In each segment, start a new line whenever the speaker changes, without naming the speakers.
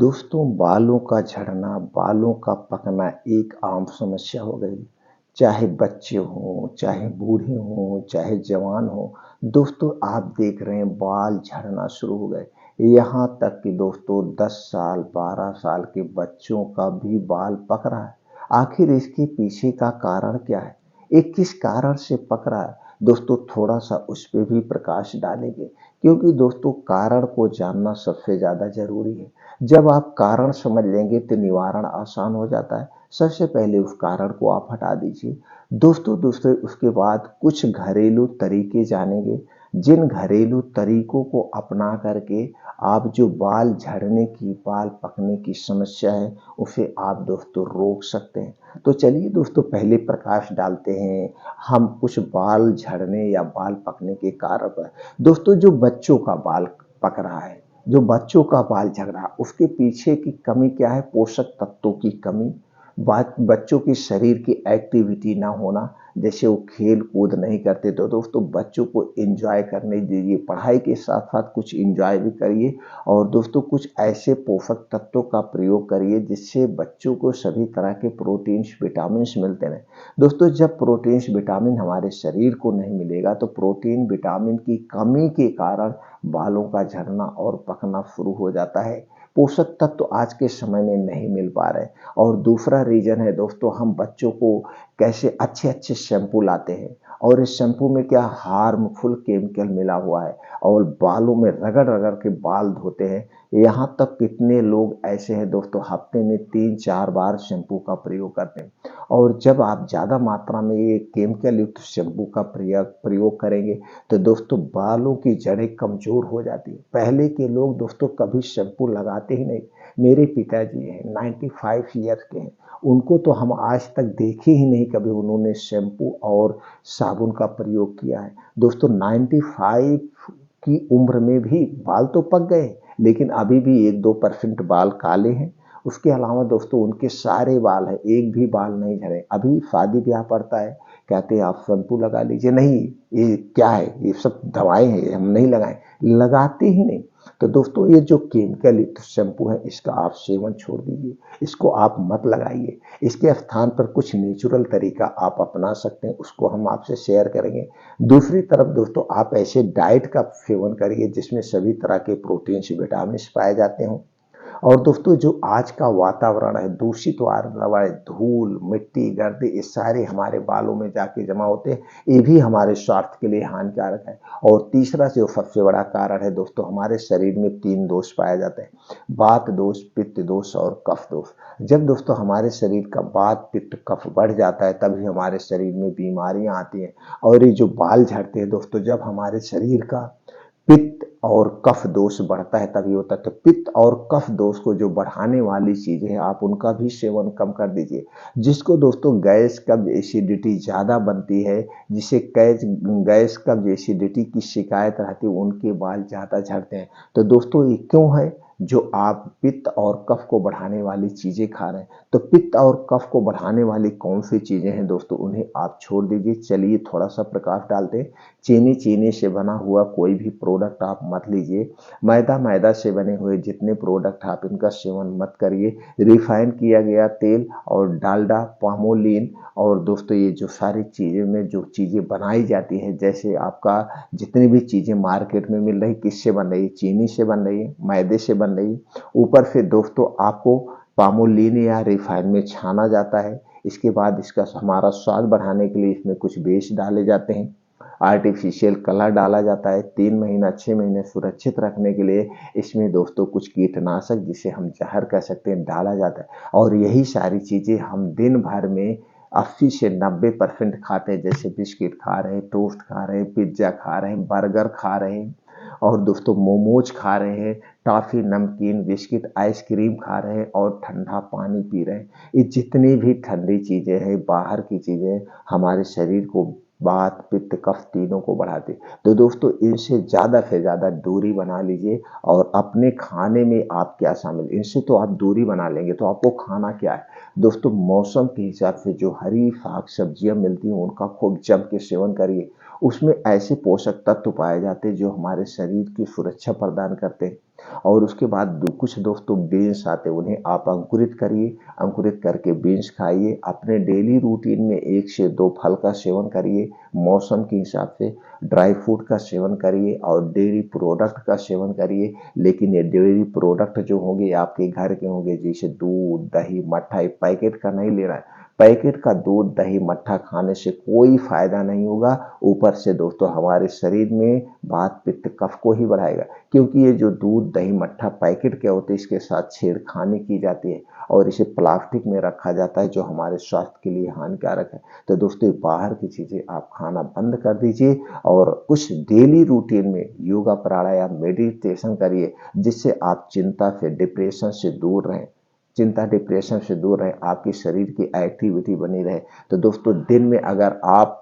दोस्तों, बालों का झड़ना, बालों का पकना एक आम समस्या हो गई। चाहे बच्चे हों, चाहे बूढ़े हों, चाहे जवान हों, दोस्तों आप देख रहे हैं बाल झड़ना शुरू हो गए। यहाँ तक कि दोस्तों 10 साल, 12 साल के बच्चों का भी बाल पक रहा है। आखिर इसके पीछे का कारण क्या है? ये किस कारण से पक रहा है? दोस्तों थोड़ा-सा उस पे भी प्रकाश डालेंगे, क्योंकि दोस्तों कारण को जानना सबसे ज़्यादा ज़रूरी है। जब आप कारण समझ लेंगे तो निवारण आसान हो जाता है। सबसे पहले उस कारण को आप हटा दीजिए। दोस्तों दूसरे उसके बाद कुछ घरेलू तरीके जानेंगे, जिन घरेलू तरीकों को अपना करके आप जो बाल झड़ने की, बाल पकने की समस्या है, उसे आप दोस्तों रोक सकते हैं। तो चलिए दोस्तों पहले प्रकाश डालते हैं हम कुछ बाल झड़ने या बाल पकने के कारण पर। दोस्तों जो बच्चों का बाल पक रहा है, जो बच्चों का बाल झड़ रहा है, उसके पीछे की कमी क्या है? पोषक तत्वों की कमी, बच्चों की शरीर की एक्टिविटी ना होना, जैसे वो खेल कूद नहीं करते। तो दोस्तों बच्चों को एंजॉय करने दीजिए, पढ़ाई के साथ साथ कुछ एंजॉय भी करिए। और दोस्तों कुछ ऐसे पोषक तत्वों का प्रयोग करिए जिससे बच्चों को सभी तरह के प्रोटीन्स, विटामिन मिलते रहें। दोस्तों जब प्रोटीन्स, विटामिन हमारे शरीर को नहीं मिलेगा तो प्रोटीन, विटामिन की कमी के कारण बालों का झड़ना और पकना शुरू हो जाता है। पोषक तत्व तो आज के समय में नहीं मिल पा रहे। और दूसरा रीज़न है दोस्तों, हम बच्चों को कैसे अच्छे-अच्छे शैम्पू लाते हैं और इस शैम्पू में क्या हार्मफुल केमिकल मिला हुआ है और बालों में रगड़-रगड़ के बाल धोते हैं। यहाँ तक कितने लोग ऐसे हैं दोस्तों, हफ्ते में 3-4 बार शैम्पू का प्रयोग करते हैं। और जब आप ज़्यादा मात्रा में ये केमिकल युक्त शैम्पू का प्रयोग करेंगे तो दोस्तों बालों की जड़ें कमज़ोर हो जाती है। पहले के लोग दोस्तों कभी शैम्पू लगाते ही नहीं। मेरे पिताजी हैं 95 ईयर्स के हैं, उनको तो हम आज तक देखे ही नहीं कभी उन्होंने शैम्पू और साबुन का प्रयोग किया है। दोस्तों 95 की उम्र में भी बाल तो पक गए, लेकिन अभी भी 1-2% बाल काले हैं। उसके अलावा दोस्तों उनके सारे बाल हैं, एक भी बाल नहीं झड़े। अभी शादी ब्याह पड़ता है, कहते हैं आप शैम्पू लगा लीजिए। नहीं, ये क्या है? ये सब दवाएँ हैं, हम नहीं लगाएँ, लगाते ही नहीं। तो दोस्तों ये जो केमिकल युक्त शैम्पू है इसका आप सेवन छोड़ दीजिए, इसको आप मत लगाइए। इसके स्थान पर कुछ नेचुरल तरीका आप अपना सकते हैं, उसको हम आपसे शेयर करेंगे। दूसरी तरफ दोस्तों आप ऐसे डाइट का सेवन करिए जिसमें सभी तरह के प्रोटीन्स, विटामिन्स पाए जाते हों। और दोस्तों जो आज का वातावरण है दूषित वातावरण है, धूल, मिट्टी, गर्द, ये सारे हमारे बालों में जाके जमा होते हैं, ये भी हमारे स्वास्थ्य के लिए हानिकारक है। और तीसरा जो सबसे बड़ा कारण है दोस्तों, हमारे शरीर में 3 दोष पाए जाते हैं, वात दोष, पित्त दोष और कफ दोष। जब दोस्तों हमारे शरीर का वात, पित्त, कफ बढ़ जाता है तभी हमारे शरीर में बीमारियां आती हैं। और ये जो बाल झड़ते हैं दोस्तों, जब हमारे शरीर का पित्त और कफ दोष बढ़ता है तभी होता है। तो पित्त और कफ दोष को जो बढ़ाने वाली चीजें हैं आप उनका भी सेवन कम कर दीजिए। जिसको दोस्तों गैस, कब्ज, एसिडिटी ज़्यादा बनती है, जिसे गैस, कब्ज, एसिडिटी की शिकायत रहती है, उनके बाल ज़्यादा झड़ते हैं। तो दोस्तों ये क्यों है? जो आप पित्त और कफ को बढ़ाने वाली चीजें खा रहे हैं। तो पित्त और कफ को बढ़ाने वाली कौन सी चीजें हैं दोस्तों, उन्हें आप छोड़ दीजिए। चलिए थोड़ा सा प्रकाश डालते हैं। चीनी से बना हुआ कोई भी प्रोडक्ट आप मत लीजिए। मैदा से बने हुए जितने प्रोडक्ट आप इनका सेवन मत करिए। रिफाइन किया गया तेल और डालडा, पामोलिन और दोस्तों ये जो सारी चीज़ें में जो चीज़ें बनाई जाती है, जैसे आपका जितनी भी चीज़ें मार्केट में मिल रही, किससे बन रही है? चीनी से बन रही है, मैदे से बन रही है। ऊपर से दोस्तों आपको पामोलिन या रिफाइन में छाना जाता है। इसके बाद इसका हमारा स्वाद बढ़ाने के लिए इसमें कुछ बेस डाले जाते हैं, आर्टिफिशियल कलर डाला जाता है। 3 महीना 6 महीने सुरक्षित रखने के लिए इसमें दोस्तों कुछ कीटनाशक, जिसे हम जहर कह सकते हैं, डाला जाता है। और यही सारी चीज़ें हम दिन भर में 80 से 90% खाते हैं, जैसे बिस्किट खा रहे हैं, टोस्ट खा रहे हैं, पिज्ज़ा खा रहे हैं, बर्गर खा रहे हैं और दोस्तों मोमोज खा रहे हैं, टॉफ़ी, नमकीन, बिस्किट, आइसक्रीम खा रहे हैं और ठंडा पानी पी रहे हैं। ये जितनी भी ठंडी चीज़ें हैं, बाहर की चीज़ें हमारे शरीर को वात, पित्त, कफ तीनों को बढ़ाती है। तो दोस्तों इनसे ज़्यादा से ज़्यादा दूरी बना लीजिए। और अपने खाने में आप क्या शामिल, इनसे तो आप दूरी बना लेंगे तो आपको खाना क्या है दोस्तों, मौसम के हिसाब से जो हरी साग सब्जियां मिलती हैं उनका खूब जम के सेवन करिए। उसमें ऐसे पोषक तत्व पाए जाते हैं जो हमारे शरीर की सुरक्षा प्रदान करते हैं। और उसके बाद कुछ दोस्तों बीन्स आते हैं, उन्हें आप अंकुरित करिए, अंकुरित करके बीन्स खाइए। अपने डेली रूटीन में 1 से 2 फल का सेवन करिए, मौसम के हिसाब से ड्राई फ्रूट का सेवन करिए और डेयरी प्रोडक्ट का सेवन करिए। लेकिन ये डेयरी प्रोडक्ट जो होंगे आपके घर के होंगे, जैसे दूध, दही, मट्ठा, ये पैकेट का नहीं लेना है। पैकेट का दूध, दही, मट्ठा खाने से कोई फायदा नहीं होगा। ऊपर से दोस्तों हमारे शरीर में वात, पित्त, कफ को ही बढ़ाएगा। क्योंकि ये जो दूध, दही, मट्ठा पैकेट के होते हैं, इसके साथ छेड़खानी की जाती है और इसे प्लास्टिक में रखा जाता है, जो हमारे स्वास्थ्य के लिए हानिकारक है। तो दोस्तों बाहर की चीजें आप खाना बंद कर दीजिए और कुछ डेली रूटीन में योगा, प्राणायाम, मेडिटेशन करिए, जिससे आप चिंता से, डिप्रेशन से दूर रहें। चिंता, डिप्रेशन से दूर रहें, आपके शरीर की एक्टिविटी बनी रहे। तो दोस्तों दिन में अगर आप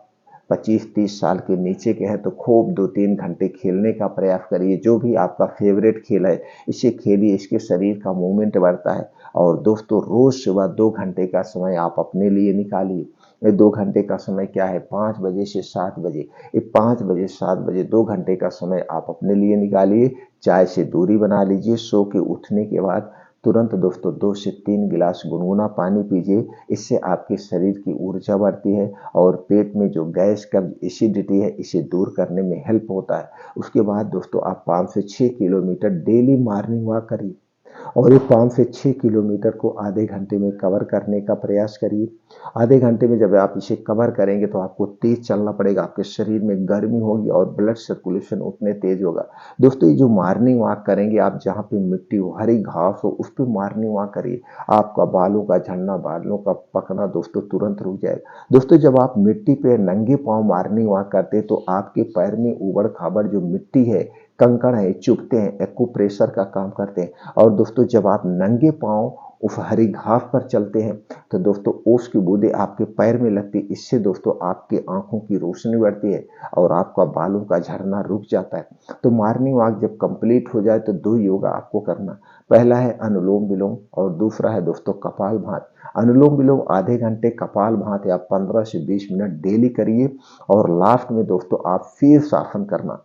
25-30 साल के नीचे के हैं तो खूब 2-3 घंटे खेलने का प्रयास करिए। जो भी आपका फेवरेट खेल है इसे खेलिए, इसके शरीर का मूवमेंट बढ़ता है। और दोस्तों रोज सुबह 2 घंटे का समय आप अपने लिए निकालिए। ये 2 घंटे का समय क्या है, 5 बजे से 7 बजे, ये 5 बजे 7 बजे 2 घंटे का समय आप अपने लिए निकालिए। चाय से दूरी बना लीजिए। सो के उठने के बाद तुरंत दोस्तों 2 से 3 गिलास गुनगुना पानी पीजिए। इससे आपके शरीर की ऊर्जा बढ़ती है और पेट में जो गैस, कब्ज, एसिडिटी है इसे दूर करने में हेल्प होता है। उसके बाद दोस्तों आप 5 से 6 किलोमीटर डेली मॉर्निंग वॉक करिए और ये 5 से 6 किलोमीटर को आधे घंटे में कवर करने का प्रयास करिए। आधे घंटे में जब आप इसे कवर करेंगे तो आपको तेज चलना पड़ेगा, आपके शरीर में गर्मी होगी और ब्लड सर्कुलेशन उतने तेज होगा। दोस्तों ये जो मॉर्निंग वॉक करेंगे आप, जहाँ पे मिट्टी हो, हरी घास हो, उस पर मॉर्निंग वॉक करिए। आपका बालों का झड़ना, बालों का पकना दोस्तों तुरंत रुक जाएगा। दोस्तों जब आप मिट्टी पे नंगे पाँव मॉर्निंग वॉक करते हैं तो आपके पैर में ऊबड़ खाबड़ जो मिट्टी है, कंकड़ है, चुभते हैं, एक्यूप्रेशर का काम करते हैं। और दोस्तों जब आप नंगे पाँव उस हरी घास पर चलते हैं तो दोस्तों ओस की बूंदें आपके पैर में लगती है। इससे दोस्तों आपकी आंखों की रोशनी बढ़ती है और आपका बालों का झड़ना रुक जाता है। तो मॉर्निंग वॉक जब कंप्लीट हो जाए तो 2 योगा आपको करना। पहला है अनुलोम विलोम और दूसरा है दोस्तों कपाल भाती। अनुलोम विलोम आधे घंटे, कपाल भाती आप 15 से 20 मिनट डेली करिए। और लास्ट में दोस्तों आप शीर्षासन करना।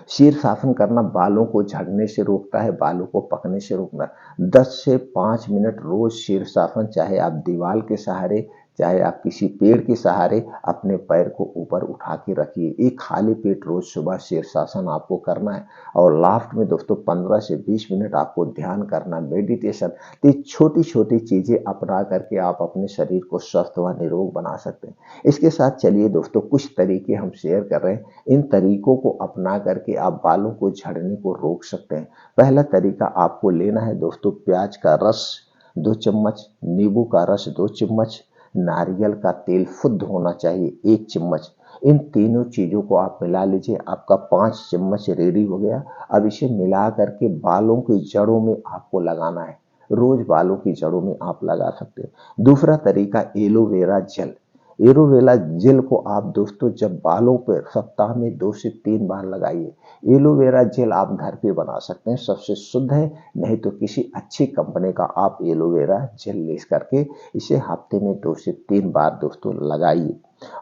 शीर्षासन करना बालों को झड़ने से रोकता है, बालों को पकने से रोकना। 10 से 5 मिनट रोज शीर्षासन, चाहे आप दीवार के सहारे, चाहे आप किसी पेड़ के सहारे अपने पैर को ऊपर उठा के रखिए। एक खाली पेट रोज सुबह शीर्षासन आपको करना है। और लास्ट में दोस्तों 15 से 20 मिनट आपको ध्यान करना, मेडिटेशन। तो छोटी छोटी चीजें अपना करके आप अपने शरीर को स्वस्थ व निरोग बना सकते हैं। इसके साथ चलिए दोस्तों कुछ तरीके हम शेयर कर रहे हैं। इन तरीकों को अपना करके आप बालों को झड़ने को रोक सकते हैं। पहला तरीका आपको लेना है दोस्तों, प्याज का रस 2 चम्मच, नींबू का रस 2 चम्मच, नारियल का तेल शुद्ध होना चाहिए 1 चम्मच। इन तीनों चीजों को आप मिला लीजिए, आपका 5 चम्मच रेडी हो गया। अब इसे मिला करके बालों की जड़ों में आपको लगाना है। रोज बालों की जड़ों में आप लगा सकते हैं। दूसरा तरीका एलोवेरा जेल। एलोवेरा जेल को आप दोस्तों जब बालों पर सप्ताह में 2 से 3 बार लगाइए। एलोवेरा जेल आप घर पे बना सकते हैं, सबसे शुद्ध है। नहीं तो किसी अच्छी कंपनी का आप एलोवेरा जेल ले करके इसे हफ्ते में 2 से 3 बार दोस्तों लगाइए।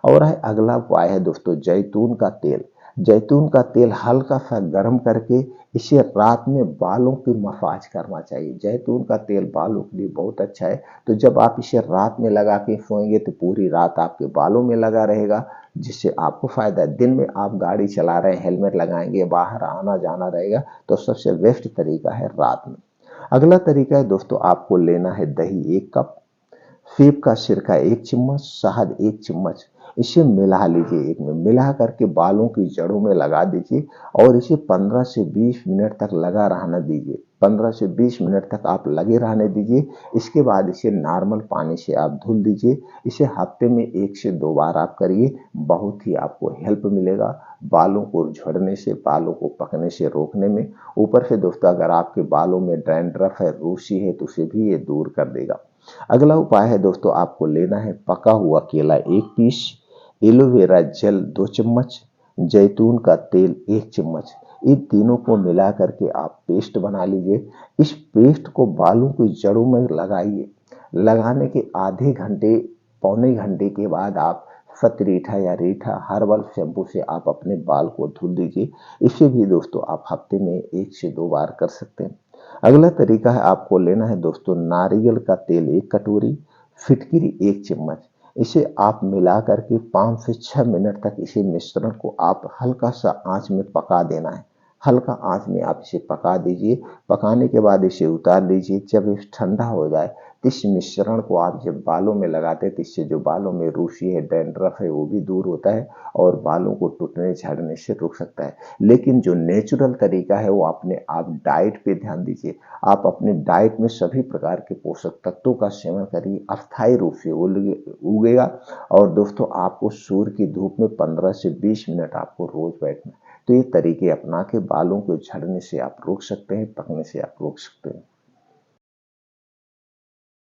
और है अगला उपाय है दोस्तों जैतून का तेल। जैतून का तेल हल्का सा गर्म करके इसे रात में बालों की मसाज करना चाहिए। जैतून का तेल बालों के लिए बहुत अच्छा है। तो जब आप इसे रात में लगा के सोएंगे तो पूरी रात आपके बालों में लगा रहेगा, जिससे आपको फायदा है। दिन में आप गाड़ी चला रहे हैं, हेलमेट लगाएंगे, बाहर आना जाना रहेगा, तो सबसे बेस्ट तरीका है रात में। अगला तरीका है दोस्तों, आपको लेना है दही 1 कप, सेब का सिरका 1 चम्मच, शहद 1 चम्मच। इसे मिला लीजिए, एक में मिला करके बालों की जड़ों में लगा दीजिए और इसे 15 से 20 मिनट तक लगा रहने दीजिए। 15 से 20 मिनट तक आप लगे रहने दीजिए। इसके बाद इसे नॉर्मल पानी से आप धुल दीजिए। इसे हफ्ते में 1 से 2 बार आप करिए, बहुत ही आपको हेल्प मिलेगा बालों को झड़ने से, बालों को पकने से रोकने में। ऊपर से दोस्तों अगर आपके बालों में डैंड्रफ है, रूसी है, तो उसे भी ये दूर कर देगा। अगला उपाय है दोस्तों, आपको लेना है पका हुआ केला 1 पीस, एलोवेरा जेल 2 चम्मच, जैतून का तेल 1 चम्मच। इन तीनों को मिला करके आप पेस्ट बना लीजिए। इस पेस्ट को बालों की जड़ों में लगाइए। लगाने के आधे घंटे, पौने घंटे के बाद आप फतरीठा या रीठा हर्बल शैम्पू से आप अपने बाल को धुल दीजिए। इसे भी दोस्तों आप हफ्ते में 1 से 2 बार कर सकते हैं। अगला तरीका है, आपको लेना है दोस्तों नारियल का तेल 1 कटोरी, फिटकिरी 1 चम्मच। इसे आप मिला करके 5 से 6 मिनट तक इसे मिश्रण को आप हल्का सा आंच में पका देना है। हल्का आंच में आप इसे पका दीजिए। पकाने के बाद इसे उतार लीजिए। जब ये ठंडा हो जाए तो इस मिश्रण को आप जब बालों में लगाते हैं तो इससे जो बालों में रूसी है, डैंड्रफ है, वो भी दूर होता है और बालों को टूटने झड़ने से रुक सकता है। लेकिन जो नेचुरल तरीका है वो अपने आप डाइट पे ध्यान दीजिए। आप अपने डाइट में सभी प्रकार के पोषक तत्वों का सेवन करिए, अस्थायी रूप से वो उगेगा। और दोस्तों आपको सूर्य की धूप में 15 से 20 मिनट आपको रोज बैठना है। तो ये तरीके अपना के बालों को झड़ने से आप रोक सकते हैं, पकने से आप रोक सकते हैं।